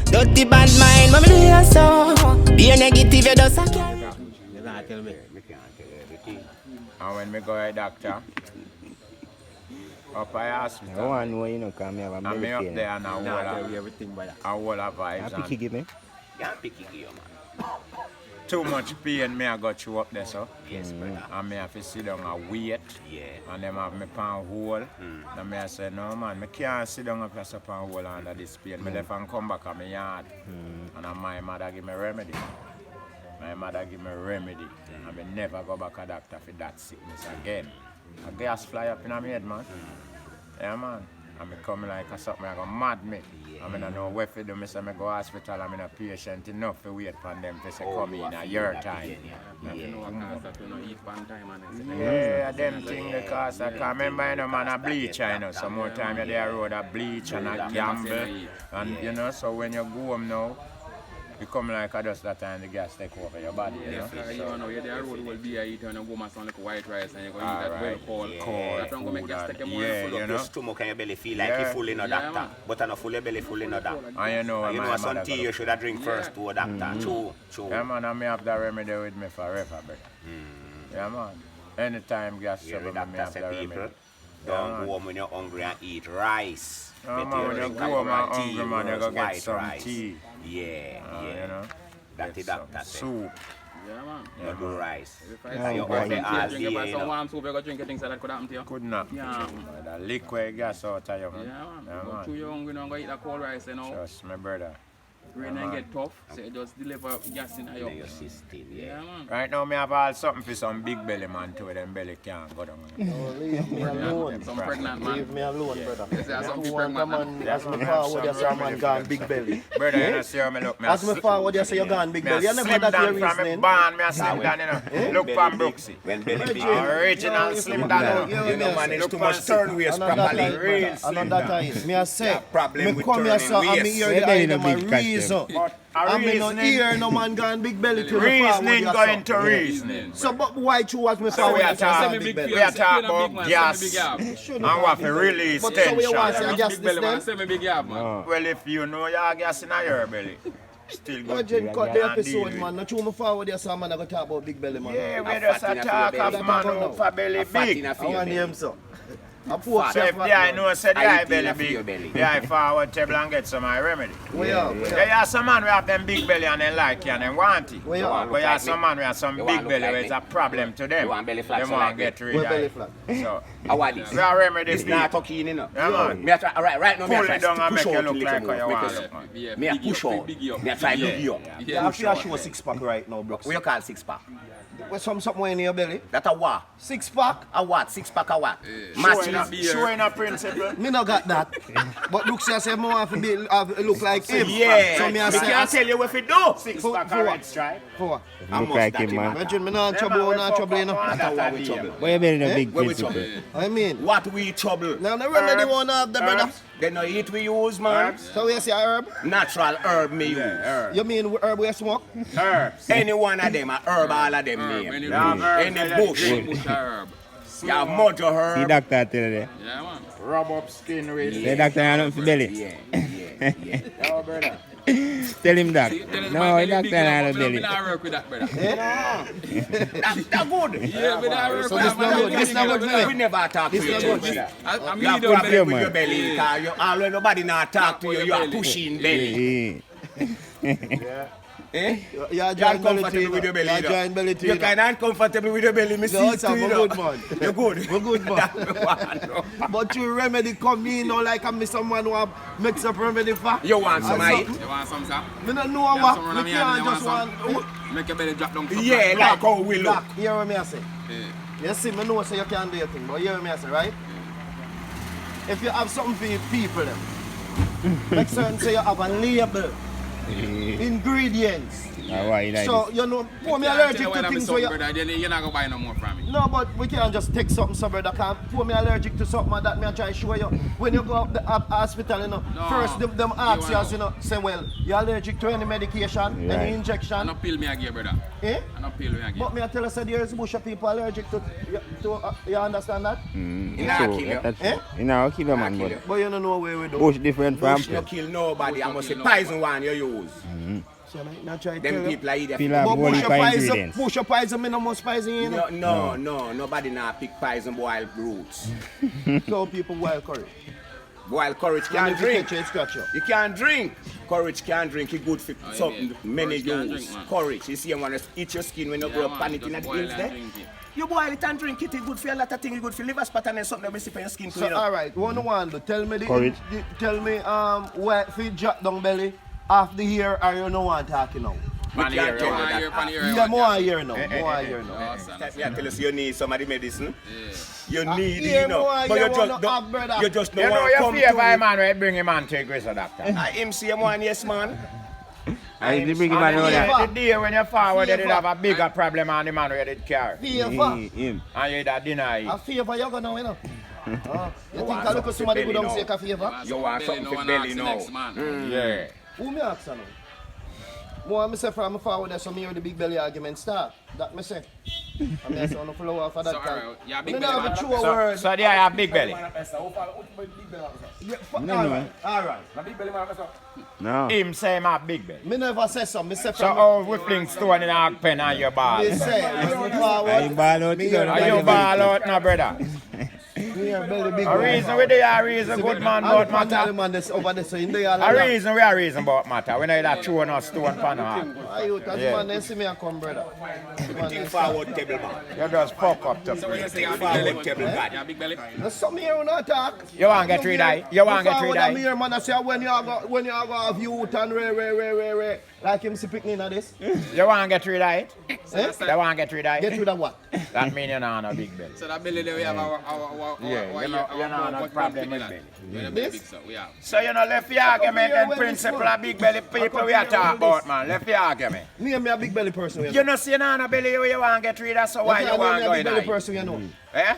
Dirty bad mind, mommy do you so. Be a negative, you just a You can't tell me. Me can't tell you everything. And when me go to the doctor, up I I hospital, want to know, you know, because I have a and belly me up pain. there and Nah, tell you everything, brother. a whole of I vibes picky give me. Can't pick it, man. too much pain me I got you up there, so. Yes, brother. And me have to sit down and wait. Yeah. And them have me pan hole. And me I say, no man, me can't sit down up here pan hole under this pain. Me left and come back at my yard. And my mother give me remedy. My mother give me remedy. And me never go back to doctor for that sickness again. A gas fly up in my head, man. Yeah, man. And me come like a something I go mad me. I mean, I know what to do. I say, I go hospital. I'm in a patient enough to wait for them to say, come in a year time. You know what cause that you know eat one time and Yeah, them thing because I can remember, you know, man, a bleach, you know. Some more time you're there road a bleach and a gamble. And, you know, so when you go home now, you come like just that time the gas take over your body, you know. you know, you're there road will be a eat and you go and sound like white rice and you go eat that well Alright. cold. Cold That's when go make gas food take and- more yeah, full you up. know. Your stomach and your belly feel like Yeah. you full in a Yeah, doctor. man. But I not full your belly full in a doctor. And you know, And you my know mother some go tea to- you should have drink first to a doctor. True, true. Yeah, man, I may have that remedy with me forever, brother. Yeah, man. Anytime gas Yeah, trouble, the me doctor have say that people remedy. don't Yeah, go home when you're hungry and eat rice. No, Better man, when you drink go a home cup and of tea hungry, man, you versus go get white some rice. tea. Yeah, yeah. You know. That the Get some doctor said. soup. Yeah, man. You do rice. If And I you boy. order all drink day, about you some know. warm soup, you go drink things that could happen to you. Could not. Yeah, man. The liquid gas out of you, man. Yeah, man. Yeah, Go man. through your hungry, you go eat that cold rice, you know. Trust me, brother. Brain and get tough, so you just deliver gas in In your your system, Yeah, yeah. man. Right now, me have all something for some big belly man too. Them belly can't go down. Oh, leave me alone. Some pregnant man. Leave me alone, brother. Yes, there's some You people want a pregnant. man, as me forward, you say a man gone big belly. Brother, you know, see how me look. Me As me forward, you say you gone big belly. You never slim that your down from me reasoning. barn. Me a slim down, you know. Look from Brooksy. When belly big, Original slim down, you know. you don't manage Look too much from turn waist Another properly. time, Real brother. slim Another down. time. Me a say, problem me with come here, turning so and me waist. hear They the don't item know a big catch reason. But a And me no reasoning, hear no man gone big belly till me reasoning forward, going you to say. reasoning. So, but why you was me So forward, we are you say I talking gone big belly? we are talking about gas and what to release But so we want to say tension. gas Big belly this man, then? say me big yab, man. Well, if you know your gas in your belly, still good. Virgin cut the Can't deal episode, with man. Not true me forward, you say man I go talk about big belly, man. Yeah, we A just fat a in a talk belly. of man who for belly A fat in big. a I feel want belly. him so. I poor So if the eye know said the I eye eat belly enough for your big, belly. the eye forward table and get some eye remedy. We are. Yeah, some man we have them big belly and they like you and they want it. We are. But you have some man we have some You big want belly look where like it's a problem to them. You want belly flat They so want like to get me. rid We're of belly it. flat. So, How what this? we are remedy It's big. not talking, you know. Yeah, man. Me a try, right now, me a Pull try it down to and push make you out a look little like more. how you Make want it- look, man. Yeah, Me a big push up, out. big up. Me a try Yeah. big you up. You have to show a six pack right now, bro. What you call six pack? What's something in your belly? That a what? Six pack? A what? Six pack a what? Showing Massive. a, showing a principle. Me no got that. But look, say I say me want to be look like him. Yeah. So me I Me say can't tell you what to do. Six For- pack for of what? red stripe. for. How Look much like that him, you man. Virgin, me not trouble, not trouble, you know. That's what we trouble. Why you been in a Eh? big Where we principle? trouble? I mean, What we trouble? now the remedy Herbs. one have the brother. Herbs. They no eat we use, man. Herbs. So we say herb? Natural herb me use. Herbs. You mean herb we smoke? Herbs. Any one of them, a herb all of them Herb, name. any Yeah, bush. herbs, Any yeah, bush. Any bush herb. You have mojo See herb. doctor tell you. Yeah, man. Rub up skin with. Say doctor you nothing for belly. Yeah, yeah, yeah. Oh, brother. Tell him that. See, tell us No, my he belly doctor big enough, not but me belly. not work with that, brother. That good. Yeah, me not work So with this that. not man. good, this not good, Me man. We never talk to This you, not good. brother. I'm You have leading problem with man. your belly, because you always nobody not talk to you. You are belly. pushing belly. Eh? You're You are joint belly comfortable with your belly. You're you know. joint belly You're kind of uncomfortable with your belly, me see No, it sir, too, we're you know. good, man. You're good. We're good, man. That me want know. But you remedy come in now like I'm someone who have mix up remedy for. You want some And of it? something. You want some, sir? Me don't know Yeah, what. some run Me on me hand, can't you just want want. some? Make your belly drop down. to Yeah, flat. like how we look. Black, hear what me I say. Yeah. You see, me know say you can do your thing, but hear what me I say, right? If you have something for your people, them, make certain say you have a label. Ingredients. Why you like So, this? you know, poor me Can't allergic tell to when I'm things something, where you... brother, then you're not gonna buy no more from me. No, but we can't just take something, so brother. Can't poor me allergic to something that me I try to show you. When you go up the hospital, you know, No. first them ask You you, know. you know, say, well, you allergic to any medication, Right. any I injection, no pill me again, brother. eh? I no pill me again. But me I tell you, say there is bush of people allergic to you understand that? Eh? You know, kill a man, but But you don't know where we do. bush different from Bush no kill nobody. I must say poison one you use. So I not try to Them tell you. people are eat Feel that. like But body bush of for poison, ingredients. bush of poison, me no must poison you know. No, nobody now pick poison boiled roots. So people wild curry. Boiled courage And can't if you drink. catch you, it scratch you. You can't drink. Courage can't drink. It's good for Oh, something yeah. many Courage can't use. drink, man. Courage. You see, you want to eat your skin when you Yeah, grow up man, and it just in the boil hills and there. drink it. You boil it and drink it. It's good for a lot of things. It's good for liver spot and then something that for your skin. So all right, one, tell me Courage. tell me where if you drop down belly off the hair or you no one talking now. Man, Pan here, Yeah, more here now, more here now. Yeah, tell us you need some of the medicine. You Ah, need yeah, it, you know. boy, But you you wanna just don't, have brother. you just You don't know want to your come favor, to man, when bring him on to a Grizzle doctor. him see him one, yes, man. I used to bring him And on the that. day- the day when you forward, you did Favor. have a bigger problem on the man where you did care. Favor. Him. And you did deny A it. favor you gonna know. You think want I look something at somebody for who belly don't say now. a favor? You want something for belly now. Yeah. Who me ask now? More me say from forward there, so me hear the big belly argument start. That me say. I mean, I say on the flow off of that So, time. alright, yeah, big Me belly never man. true a So, word. so there you have big belly. Yeah, No, all no. right, all right. No. Him say him have big belly. Me never say so. Me say So from. how we fling stone in a pen on your ball? Me say when me I forward. ball out Me you hear know, Are you ball out now, brother? Me hear belly big. A reason we there, a reason good man about matter. Man, this over there, so in there. A reason we a reason about matter. We know that throw no stone pan her. Why you? That's Yeah. man, then see me a come, brother. Think forward, table man. You just fuck up to So when you say Think you have big belly, forward, table man. you have big belly? There's some here who not talk. You want get rid of it? You want get rid of I'm it? here, man. I say when you go have youth and re. Like him see picnic of this. You want get rid of it? Eh? You want get rid of Get it? rid of what? That mean you know a big belly. So that belly there we have our Yeah, you know no problem with belly. This? We have. So you know left your argument and principle of big belly people we are talking about, man. Left your argument. Name me a big belly person. You know see no belly you want get rid of, so why you want me go a big belly in it? person, you know. Eh?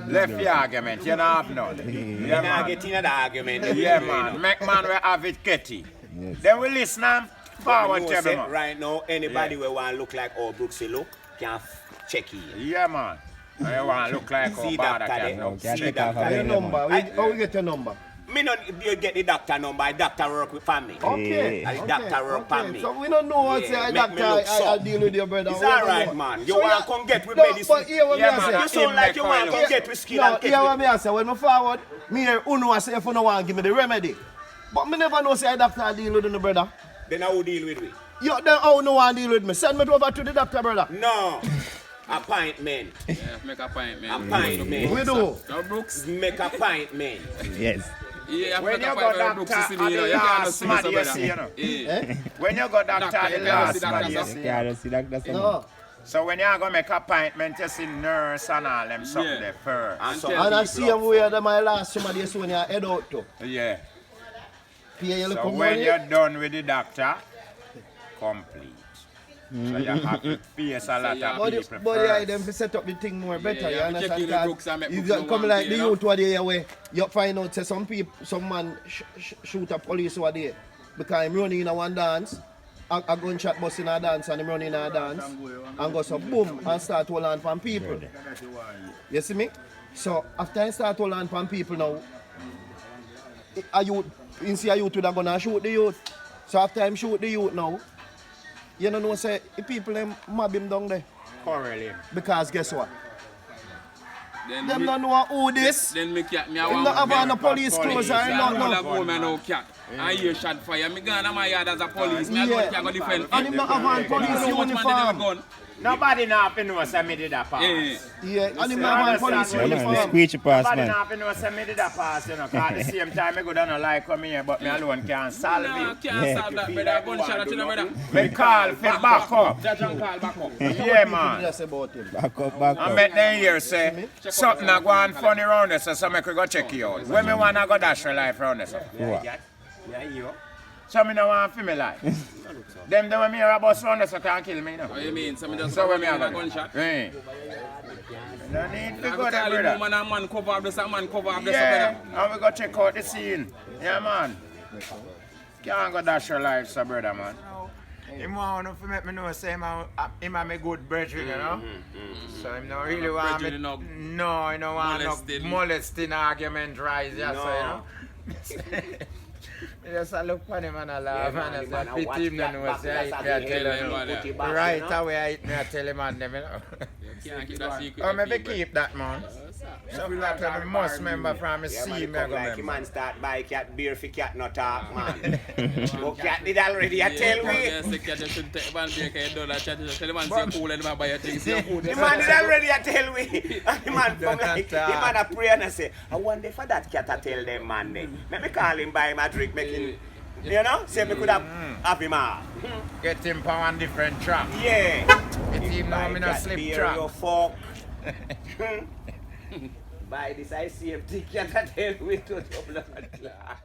Left your argument, you don't have none. You Yeah, not man. get in the argument. Yeah, man. Make man we have it getty. Then we listen and forward You know, table, say, man. right now, anybody will want to look like all Brooksy look can check it. Yeah, man. You want to look like See a bad doctor can there. look. Can't See take off doctor a Your belly, number. man. How we get your number? Me not you get the doctor number. Doctor work with family. Okay. Yeah. The doctor work for me. So we don't know what say Yeah, I make me doctor look I soft. deal with your brother. It's We don't alright, know. man. You So want to come get with No, medicine. but here what Yeah, me I man. say. You sound like you want to come get with skill and Here get what with... me I say. When me forward, me hear Uno I say if you no want give me the remedy. But me never know say I doctor deal with the brother. Then I will deal with me. You then how no want deal with me? Send me over to the doctor, brother. No. Appointment. Yeah, make a pint, man. Appointment. We do. No Brooks. Make appointment. Yes. Yeah, When make you a go pint with doctor Brooks to see at me, you know. the You can't last see me, man so you see, you know. Yeah. When you go doctor Doctor, at the you can't last see doctor, man you sir. see. Yeah, I see that. That's No. So when you go make appointment, you see nurse and all them something Yeah. there first. And some And I people see him where the my last somebody is when you head out to. Yeah. Pay you look So for when money. you're done with the doctor, complete. So you have to face a lot of But people yeah, first. them to set up the thing more better, Yeah, you you have to check understand? in the books and make You books got no come one like pay, the you know? youth what they where you find out say some man shoot a police over there because him running in a one dance, a gunshot bust in a dance and him running in a dance and go so boom and start hold on from people. You see me? So after I start hold on from people now, a youth, you see a youth with a gun and shoot the youth. So after him shoot the youth now, you don't know say the people them mob him down there. Quarrel him. Because guess what? Then Them me- don't know who this. Then me cat, me I Them want not have on the police. police clothes or I not know no. that home and no cat. I hear shot fire. Me gone to my yard as a police. Me I go Yeah. can go defend. And him not have on police You know what man did with a uniform. gun? Nobody now have to know say me did a pass. Yeah. Yeah, and him not have on police Yeah, man, the uniform. squeegee pass, Nobody man. now have to know say me did a pass, you know. 'Cause at the same time, I go down a like come here, but me alone can't solve Nah, it. can't solve that, brother. Gunshot at you, know, brother. Me call for back up. Judge and call back up. Yeah, man. Just about him. Back up, I back up. met them here say, something a go on funny round there, so make we go check you out. When me wanna go dash your life round there, so. Who are? Yeah, you. So me no want for me life. Them when me hear a bus round so can't kill me, you know. What you mean? So me just So so when me a have a gunshot? Hey. No need to I go go there, tell brother. him, man, and man cover up this, and man cover up this, Yeah, brother. and we go check out the scene. Yeah, man. Can't go dash your life, so brother, man. Him want to make me know, say him a me good brethren, you know? So him not really want me... Brethren, No, he don't want molesting. no molesting argument rise, yeah, so, you know? Just a look for him and a laugh, man, and man, I pity watch him, that and back, say, that's I how tell they him, hate him, put yeah. it back, right you know? away I hit me, I tell him, and them, you know? Can't keep that secret. Oh, maybe people. keep that, man. So that I must remember from me Yeah, man, see he me, I come go like remember. man start buy cat beer for cat not talk, man. Oh, cat did already, I tell we. Yes, the cat should take one beer, can do that chat. Tell the man say cool and the man buy your things. Say cool. The man did already, I tell we. And the man come like, the man a pray and I say, I wonder for that cat I tell them, man. Let me call him, buy him a drink, make him, you know, say me could have him out. Get him for one different track. Yeah. Get him now, me not slip beer, track. you fuck. Buy this I see him, take cat I tell we to the blood clot.